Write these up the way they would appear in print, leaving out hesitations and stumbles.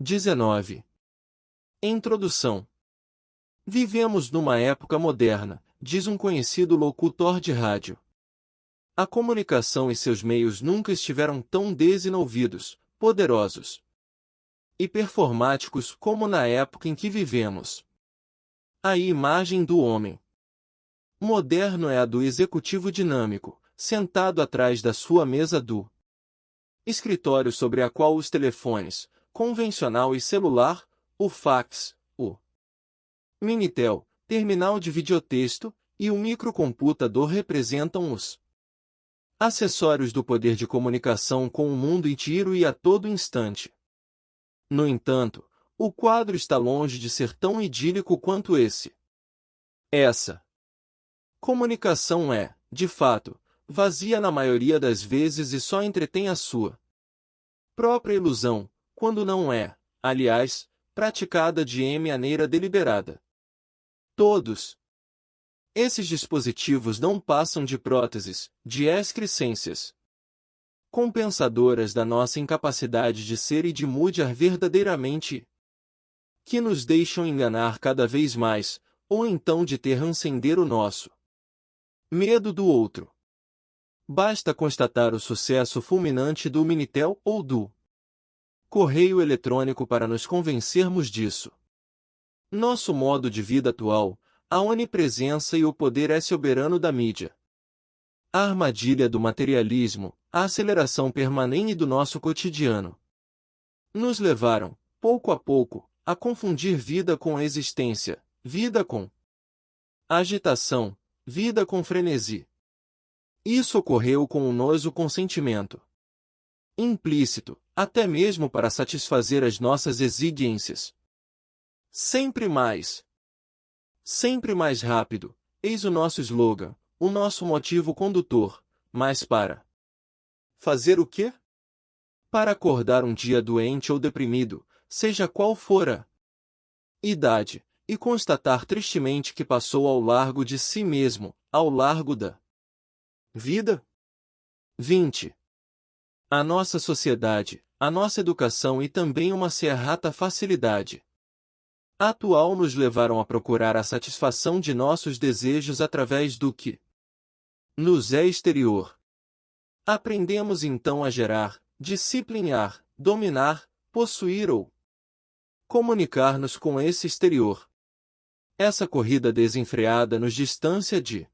19. Introdução. Vivemos numa época moderna, diz um conhecido locutor de rádio. A comunicação e seus meios nunca estiveram tão desenvolvidos, poderosos e performáticos como na época em que vivemos. A imagem do homem moderno é a do executivo dinâmico, sentado atrás da sua mesa do escritório sobre a qual os telefones, convencional e celular, o fax, o Minitel, terminal de videotexto e o microcomputador representam os acessórios do poder de comunicação com o mundo inteiro e a todo instante. No entanto, o quadro está longe de ser tão idílico quanto esse. Essa comunicação é, de fato, vazia na maioria das vezes e só entretém a sua própria ilusão, quando não é, aliás, praticada de maneira deliberada. Todos esses dispositivos não passam de próteses, de excrescências compensadoras da nossa incapacidade de ser e de mudar verdadeiramente, que nos deixam enganar cada vez mais, ou então de ter acender o nosso medo do outro. Basta constatar o sucesso fulminante do Minitel ou do correio eletrônico para nos convencermos disso. Nosso modo de vida atual, a onipresença e o poder é soberano da mídia. A armadilha do materialismo, a aceleração permanente do nosso cotidiano, nos levaram, pouco a pouco, a confundir vida com existência, vida com agitação, vida com frenesi. Isso ocorreu com o nosso consentimento implícito, até mesmo para satisfazer as nossas exigências. Sempre mais rápido, eis o nosso slogan, o nosso motivo condutor, mas para fazer o quê? Para acordar um dia doente ou deprimido, seja qual for a idade, e constatar tristemente que passou ao largo de si mesmo, ao largo da vida. 20. A nossa sociedade, a nossa educação e também uma certa facilidade atual nos levaram a procurar a satisfação de nossos desejos através do que nos é exterior. Aprendemos então a gerar, disciplinar, dominar, possuir ou comunicar-nos com esse exterior. Essa corrida desenfreada nos distancia de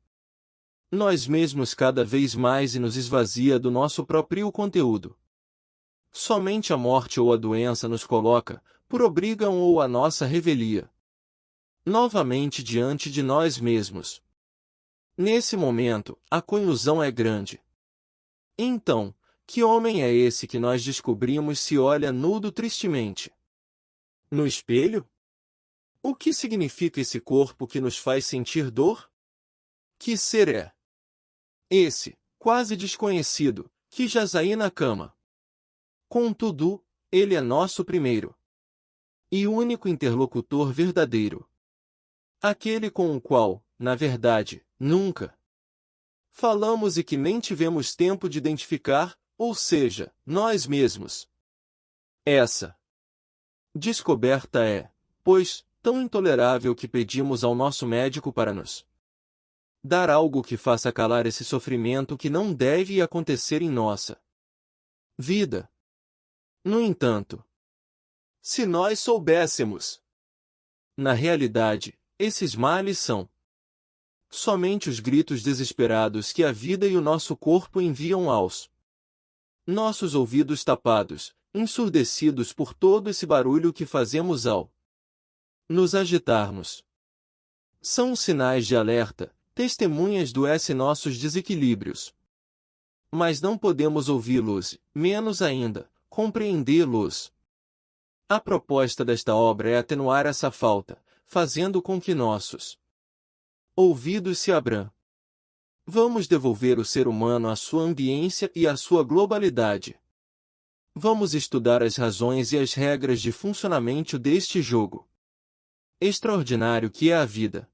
nós mesmos cada vez mais e nos esvazia do nosso próprio conteúdo. Somente a morte ou a doença nos coloca, por obrigam ou a nossa revelia, novamente diante de nós mesmos. Nesse momento, a contusão é grande. Então, que homem é esse que nós descobrimos se olha nudo tristemente no espelho? O que significa esse corpo que nos faz sentir dor? Que ser é esse, quase desconhecido, que jaz aí na cama? Contudo, ele é nosso primeiro e único interlocutor verdadeiro. Aquele com o qual, na verdade, nunca falamos e que nem tivemos tempo de identificar, ou seja, nós mesmos. Essa descoberta é, pois, tão intolerável que pedimos ao nosso médico para nos dar algo que faça calar esse sofrimento que não deve acontecer em nossa vida. No entanto, se nós soubéssemos, na realidade, esses males são somente os gritos desesperados que a vida e o nosso corpo enviam aos nossos ouvidos tapados, ensurdecidos por todo esse barulho que fazemos ao nos agitarmos. São sinais de alerta, testemunhas do nossos desequilíbrios. Mas não podemos ouvi-los, menos ainda, compreendê-los. A proposta desta obra é atenuar essa falta, fazendo com que nossos ouvidos se abram. Vamos devolver o ser humano à sua ambiência e à sua globalidade. Vamos estudar as razões e as regras de funcionamento deste jogo extraordinário que é a vida.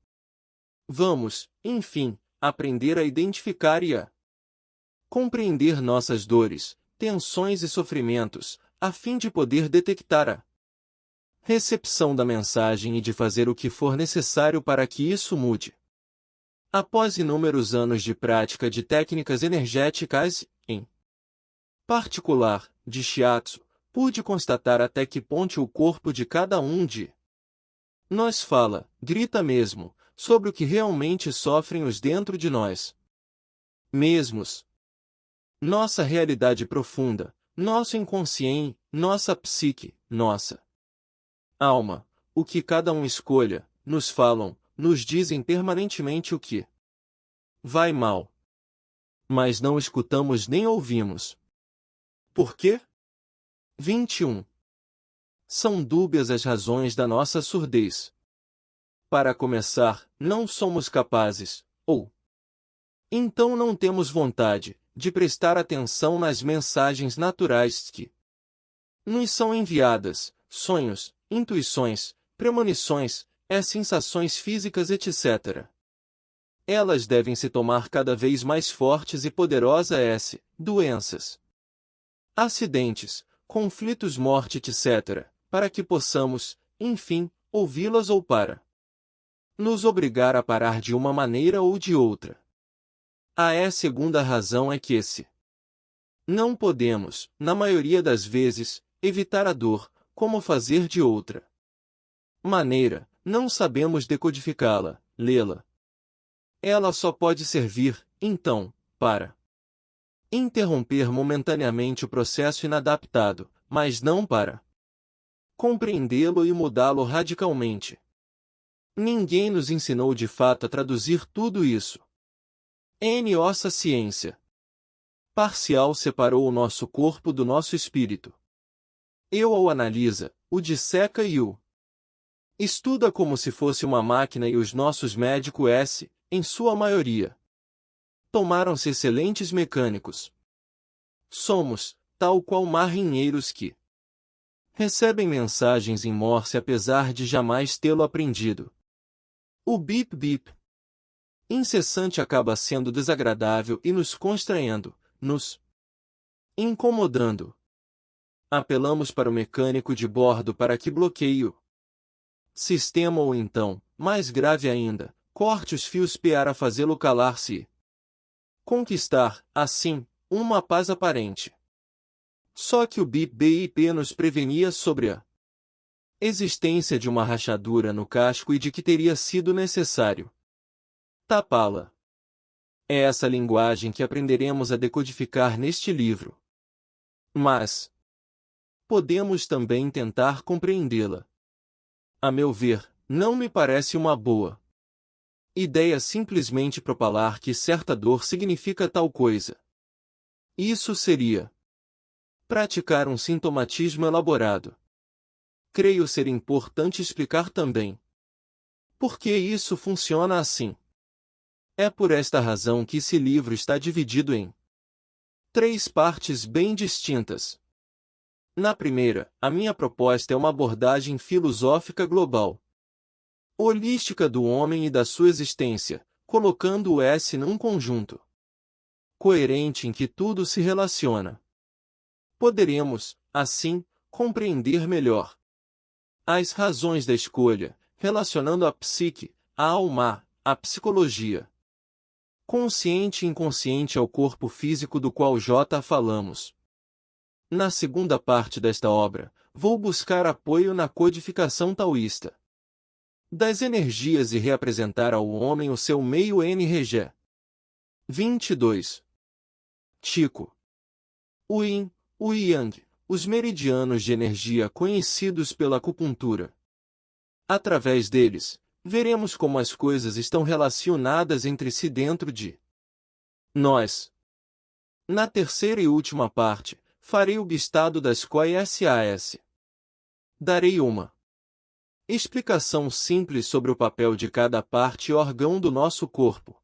Vamos, enfim, aprender a identificar e a compreender nossas dores, tensões e sofrimentos, a fim de poder detectar a recepção da mensagem e de fazer o que for necessário para que isso mude. Após inúmeros anos de prática de técnicas energéticas, em particular, de shiatsu, pude constatar até que ponto o corpo de cada um de nós fala, grita mesmo, sobre o que realmente sofrem os dentro de nós mesmos. Nossa realidade profunda, nosso inconsciente, nossa psique, nossa alma, o que cada um escolha, nos falam, nos dizem permanentemente o que vai mal. Mas não escutamos nem ouvimos. Por quê? 21. São dúbias as razões da nossa surdez. Para começar, não somos capazes, ou então não temos vontade, de prestar atenção nas mensagens naturais que nos são enviadas, sonhos, intuições, premonições, sensações físicas, etc. Elas devem se tomar cada vez mais fortes e poderosas, doenças, acidentes, conflitos, morte, etc., para que possamos, enfim, ouvi-las ou para nos obrigar a parar de uma maneira ou de outra. A segunda razão é que se não podemos, na maioria das vezes, evitar a dor, como fazer de outra maneira, não sabemos decodificá-la, lê-la. Ela só pode servir, então, para interromper momentaneamente o processo inadaptado, mas não para compreendê-lo e mudá-lo radicalmente. Ninguém nos ensinou de fato a traduzir tudo isso. Nossa ciência parcial separou o nosso corpo do nosso espírito. O analisa, o disseca e o estuda como se fosse uma máquina, e os nossos médicos, em sua maioria, tomaram-se excelentes mecânicos. Somos, tal qual marinheiros que recebem mensagens em Morse apesar de jamais tê-lo aprendido. O bip-bip incessante acaba sendo desagradável e nos constrangendo, nos incomodando. Apelamos para o mecânico de bordo para que bloqueie o sistema ou então, mais grave ainda, corte os fios para fazê-lo calar-se e conquistar, assim, uma paz aparente. Só que o BIP nos prevenia sobre a existência de uma rachadura no casco e de que teria sido necessário tapá-la. É essa linguagem que aprenderemos a decodificar neste livro. Mas podemos também tentar compreendê-la. A meu ver, não me parece uma boa ideia simplesmente propalar que certa dor significa tal coisa. Isso seria praticar um sintomatismo elaborado. Creio ser importante explicar também por que isso funciona assim. É por esta razão que esse livro está dividido em 3 partes bem distintas. Na primeira, a minha proposta é uma abordagem filosófica global, holística do homem e da sua existência, colocando o num conjunto coerente em que tudo se relaciona. Poderemos, assim, compreender melhor as razões da escolha, relacionando a psique, a alma, a psicologia consciente e inconsciente ao corpo físico do qual já falamos. Na segunda parte desta obra, vou buscar apoio na codificação taoísta das energias e reapresentar ao homem o seu meio NRG. 22. Chico. O Yin, o Yang, os meridianos de energia conhecidos pela acupuntura. Através deles, veremos como as coisas estão relacionadas entre si dentro de nós. Na terceira e última parte, farei o listado das SAS. Darei uma explicação simples sobre o papel de cada parte e órgão do nosso corpo.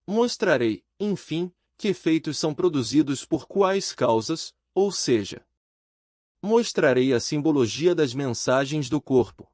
Mostrarei, enfim, que efeitos são produzidos por quais causas, ou seja, mostrarei a simbologia das mensagens do corpo.